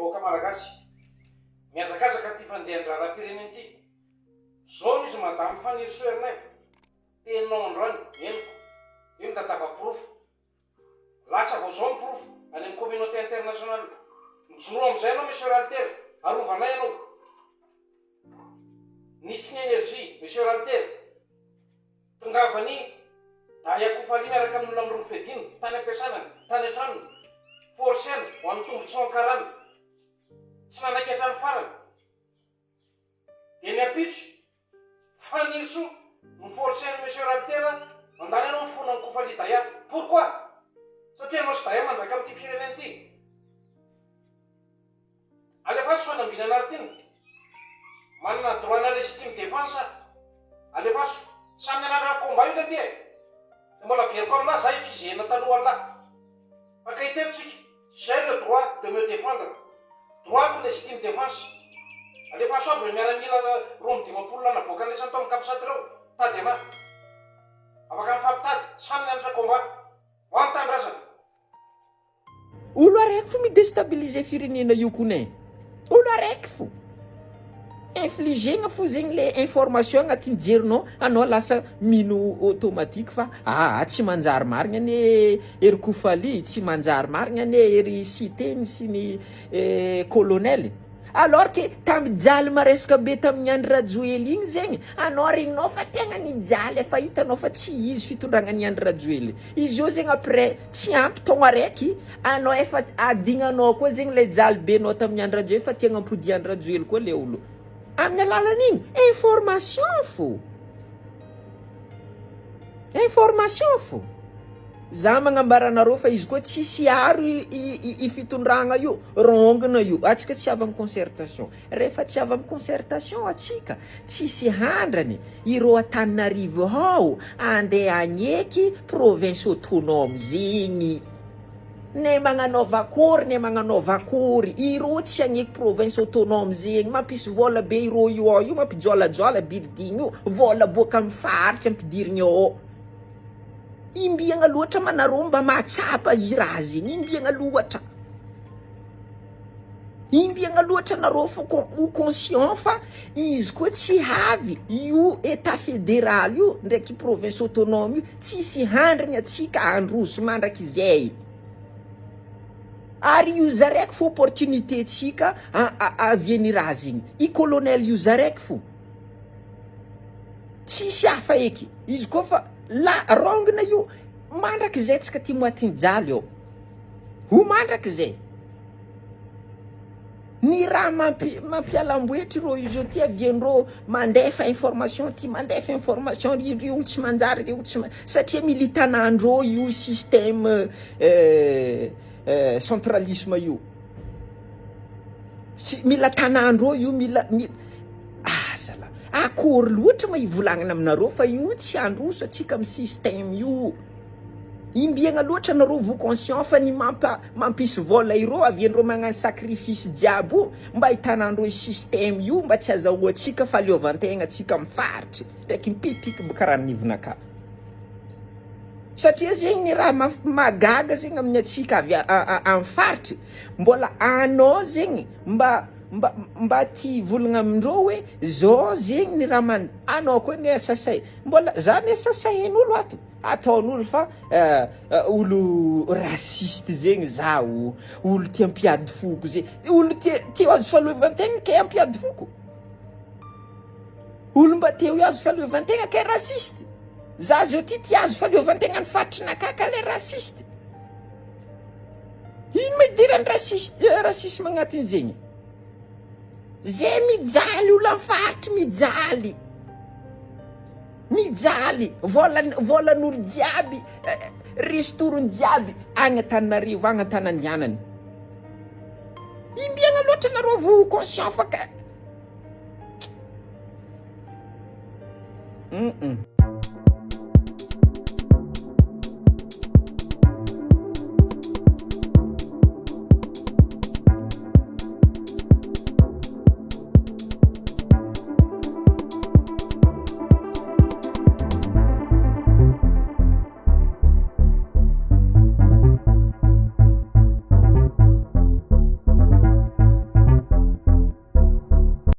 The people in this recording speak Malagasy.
vahoaka malagasy miazakazaka ty fandehan-draharaha-pirenena ity zao izy madamy fanirisoerinay tenao androany eniko io mitatava-porofo lasa vao zao miporofo any amin'ny communauté internationale mijoro am'izay anao monsieur Alter arovanay anao nisy ny énergie monsieur Alter tongavany da iakofaly miaraka amin'olona am'rony fediny tany ampiasanany tany antranony forceny ho amin'ny tombotsoa ankarany tsy nanaiky hatrany farany de ny apitso fanirso ny forceny monsieur Alter mandany anao mifona ny kofaly daya pourquoi satria anao sy daya manjaka amin'ity firenena ity alefaso fanambina anartiny manana droit na légitime défense alefaso samy anara combat io taty de mbola veriko amina zay fizena taloha alla fakahitenotsika j'ai le droit de me défendre droit de légitime défense alefaso aby miaramila romy dimapolo lana boaka an'lesany tao amikapisady reo tady ana afaka mifampitady samy anatra combat ho any tandrazana olo araiky fo midestabiliser firenena io kone olo araiky fo infligena fo zegny le information agnatin'ny jerinao anao lasa mino automatique fa tsy manjary marigna ane ery kofaly tsy manjary marigna ane ery citeny sy ny colonel alors que tamijaly maresaka be tamin'ny Andry Rajoely igny zegny anao reninao fa tegna nijaly efa hitanao fa tsy izy fitondragnan'ny Andry Rajoely izy io zegny après tsy ampy taogno araiky anao efa adignanao koa zegny le jaly benao tamin'ny Andry Rajoely fa tegna ampody Andry Rajoely koa le olo amin'ny alalan'igny information fo za magnambara anareo fa izy koa tsisy aro i fitondragna io rongana io atsika tsy avy amin'ny concertation rehefa tsy avy amin'ny concertation atsika tsisy handrany ireo Antananarivo ao andeha agneky province autonome zegny ne magnanaova akory ireo tsy agneky province autonome zegny mampisy vola be ireo io ao io mampijoalajoala building io vola boaka amin'ny faritra ampidirigny ao imbiagna loatra manareo mba mahatsapa i raha zegny imbiagna loatra nareo fa ho conscient fa izy koa tsy havy io état fédéral io ndraiky province autonome io tsisy handrany atsika androso mandraky izay ary io zaraiky fo opportunité tsika aviany raha zegny i colonel io zaraiky fo tsisy hafa eky izy koa fa la rongana io mandraky zay tsika ty moatiny jaly ao ho mandraky zay ny raha mampialamboetry reo izy io ty aviandreo mandefa information ty mandefa information ry olo tsy manjary ry olo tsy satria mila hitanandreo io système centralisme io mila tanandreo io mila akory loatra ma ivolagnana aminareo fa io tsy androso atsika amin'ny système io imbiagna loatra nareo vous conscient fa ny mampisy vola ireo aviandreo magnano sacrifice jiaby io mba hitanandreo système io mba tsy azahoatsika fahaleovantegna atsika mifaritry ndraiky mipipiky karaha nivonaka satria zegny ny raha magaga zegny amin'ny atsika avy amin'ny faritry mbola anao zegny mba ty volagna amindreo hoe zao zegny ny raha anao koa ny sasay mbola za ny sasain'olo ato ataon'olo fa olo rasiste zegny zao olo tia ampiady foko zegny olo tia azo fahaleovantegna ke ampiady foko olo mba teo azo fahaleovantegna ke rasiste za zao ty azo fahaleovantegna ny fatrinaka ka le rasiste ino ma idirany rasisme agnatin' zegny zay mijaly olo amin'ny faritry mijaly volan'olo jiaby ristorony jiaby agny Antananarivo agny Antanandianany imbiagna loatra nareo vous conscient fa ka